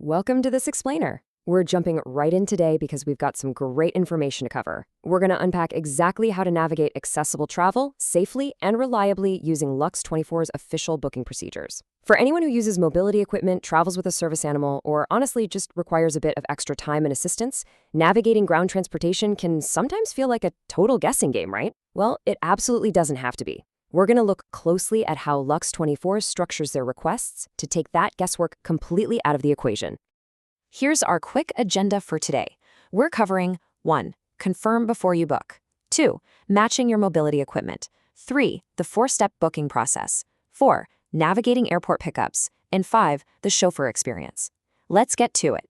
Welcome to this explainer. We're jumping right in today because we've got some great information to cover. We're going to unpack exactly how to navigate accessible travel safely and reliably using LUX24's official booking procedures. For anyone who uses mobility equipment, travels with a service animal, or honestly just requires a bit of extra time and assistance, navigating ground transportation can sometimes feel like a total guessing game, right? Well, it absolutely doesn't have to be. We're going to look closely at how LUX24 structures their requests to take that guesswork completely out of the equation. Here's our quick agenda for today. We're covering 1. Confirm before you book. 2. Matching your mobility equipment. 3. The 4-step booking process. 4. Navigating airport pickups. And 5. The chauffeur experience. Let's get to it.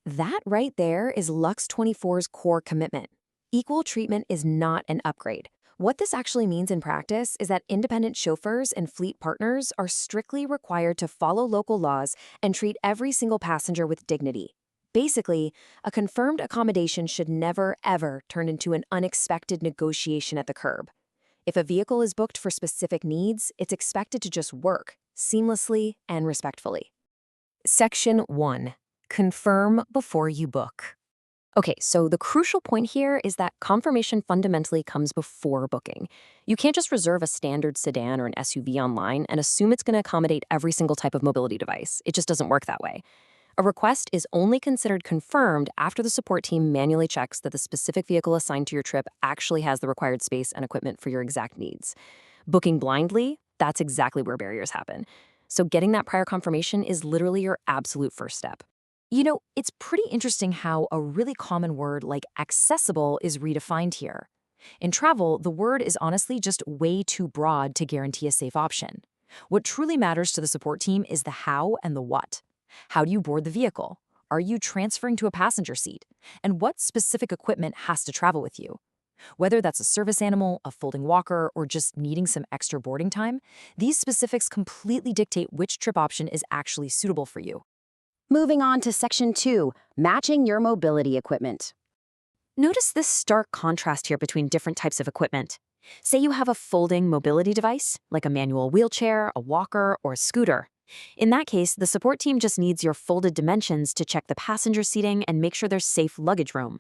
That right there is LUX24's core commitment. Equal treatment is not an upgrade. What this actually means in practice is that independent chauffeurs and fleet partners are strictly required to follow local laws and treat every single passenger with dignity. Basically, a confirmed accommodation should never, ever turn into an unexpected negotiation at the curb. If a vehicle is booked for specific needs, it's expected to just work, seamlessly and respectfully. Section 1. Confirm before you book. Okay, so the crucial point here is that confirmation fundamentally comes before booking. You can't just reserve a standard sedan or an SUV online and assume it's going to accommodate every single type of mobility device. It just doesn't work that way. A request is only considered confirmed after the support team manually checks that the specific vehicle assigned to your trip actually has the required space and equipment for your exact needs. Booking blindly, that's exactly where barriers happen. So getting that prior confirmation is literally your absolute first step. You know, it's pretty interesting how a really common word like accessible is redefined here. In travel, the word is honestly just way too broad to guarantee a safe option. What truly matters to the support team is the how and the what. How do you board the vehicle? Are you transferring to a passenger seat? And what specific equipment has to travel with you? Whether that's a service animal, a folding walker, or just needing some extra boarding time, these specifics completely dictate which trip option is actually suitable for you. Moving on to Section 2, matching your mobility equipment. Notice this stark contrast here between different types of equipment. Say you have a folding mobility device, like a manual wheelchair, a walker, or a scooter. In that case, the support team just needs your folded dimensions to check the passenger seating and make sure there's safe luggage room.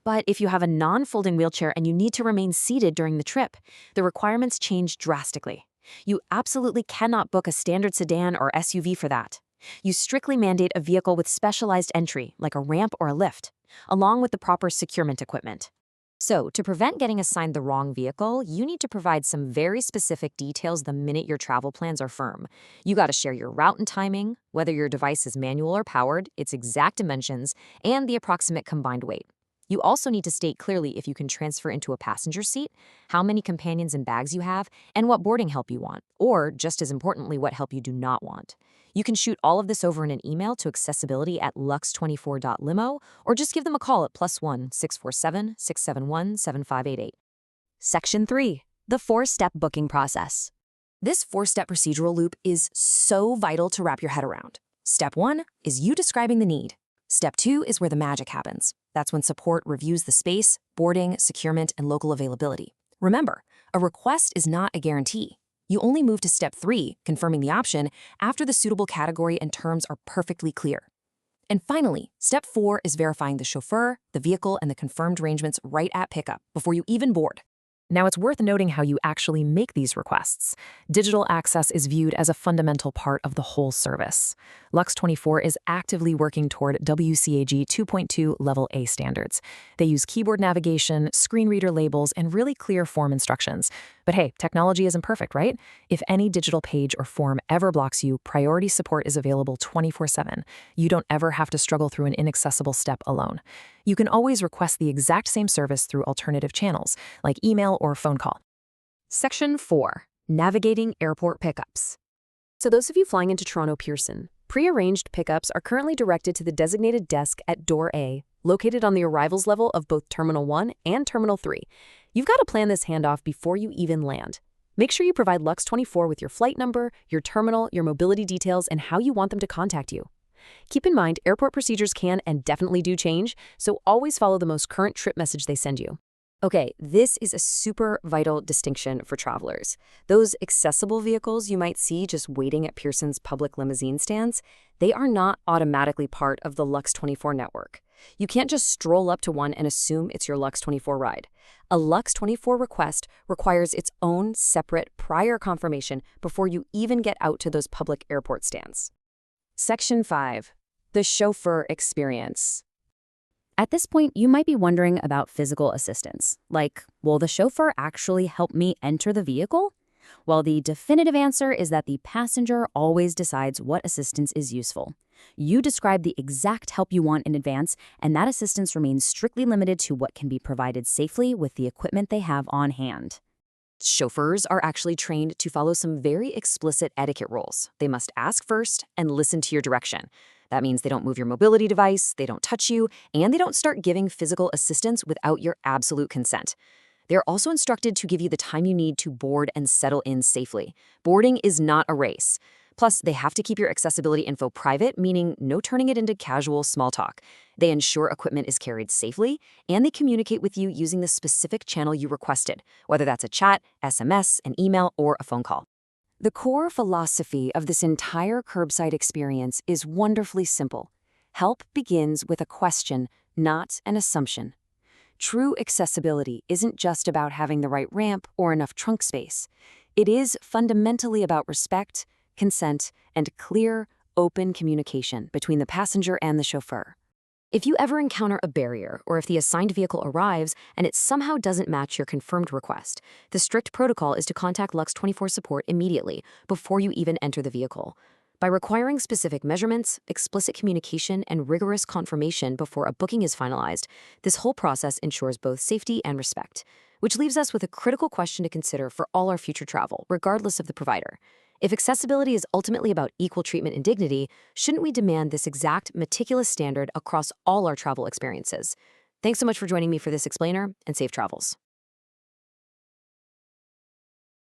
But if you have a non-folding wheelchair and you need to remain seated during the trip, the requirements change drastically. You absolutely cannot book a standard sedan or SUV for that. You strictly mandate a vehicle with specialized entry, like a ramp or a lift, along with the proper securement equipment. So, to prevent getting assigned the wrong vehicle, you need to provide some very specific details the minute your travel plans are firm. You got to share your route and timing, whether your device is manual or powered, its exact dimensions, and the approximate combined weight. You also need to state clearly if you can transfer into a passenger seat, how many companions and bags you have, and what boarding help you want, or, just as importantly, what help you do not want. You can shoot all of this over in an email to accessibility@lux24.limo, or just give them a call at +1 647 671 7588. Section 3. The 4-step booking process. This 4-step procedural loop is so vital to wrap your head around. Step 1 is you describing the need. Step 2 is where the magic happens. That's when support reviews the space, boarding, securement, and local availability. Remember, a request is not a guarantee. You only move to Step 3, confirming the option, after the suitable category and terms are perfectly clear. And finally, Step 4 is verifying the chauffeur, the vehicle, and the confirmed arrangements right at pickup before you even board. Now, it's worth noting how you actually make these requests. Digital access is viewed as a fundamental part of the whole service. LUX24 is actively working toward WCAG 2.2 Level A standards. They use keyboard navigation, screen reader labels, and really clear form instructions. But hey, technology isn't perfect, right? If any digital page or form ever blocks you, priority support is available 24/7. You don't ever have to struggle through an inaccessible step alone. You can always request the exact same service through alternative channels, like email or phone call. Section 4. Navigating airport pickups. So those of you flying into Toronto Pearson, pre-arranged pickups are currently directed to the designated desk at Door A, located on the arrivals level of both Terminal 1 and Terminal 3. You've got to plan this handoff before you even land. Make sure you provide LUX24 with your flight number, your terminal, your mobility details, and how you want them to contact you. Keep in mind, airport procedures can and definitely do change, so always follow the most current trip message they send you. Okay, this is a super vital distinction for travelers. Those accessible vehicles you might see just waiting at Pearson's public limousine stands, they are not automatically part of the LUX24 network. You can't just stroll up to one and assume it's your LUX24 ride. A LUX24 request requires its own separate prior confirmation before you even get out to those public airport stands. Section 5. The chauffeur experience. At this point, you might be wondering about physical assistance. Like, will the chauffeur actually help me enter the vehicle? Well, the definitive answer is that the passenger always decides what assistance is useful. You describe the exact help you want in advance, and that assistance remains strictly limited to what can be provided safely with the equipment they have on hand. Chauffeurs are actually trained to follow some very explicit etiquette rules. They must ask first and listen to your direction. That means they don't move your mobility device, they don't touch you, and they don't start giving physical assistance without your absolute consent. They're also instructed to give you the time you need to board and settle in safely. Boarding is not a race. Plus, they have to keep your accessibility info private, meaning no turning it into casual small talk. They ensure equipment is carried safely, and they communicate with you using the specific channel you requested, whether that's a chat, SMS, an email, or a phone call. The core philosophy of this entire curbside experience is wonderfully simple. Help begins with a question, not an assumption. True accessibility isn't just about having the right ramp or enough trunk space. It is fundamentally about respect, consent, and clear, open communication between the passenger and the chauffeur. If you ever encounter a barrier, or if the assigned vehicle arrives and it somehow doesn't match your confirmed request, the strict protocol is to contact LUX24 support immediately before you even enter the vehicle. By requiring specific measurements, explicit communication, and rigorous confirmation before a booking is finalized, this whole process ensures both safety and respect, which leaves us with a critical question to consider for all our future travel, regardless of the provider. If accessibility is ultimately about equal treatment and dignity, shouldn't we demand this exact, meticulous standard across all our travel experiences? Thanks so much for joining me for this explainer, and safe travels.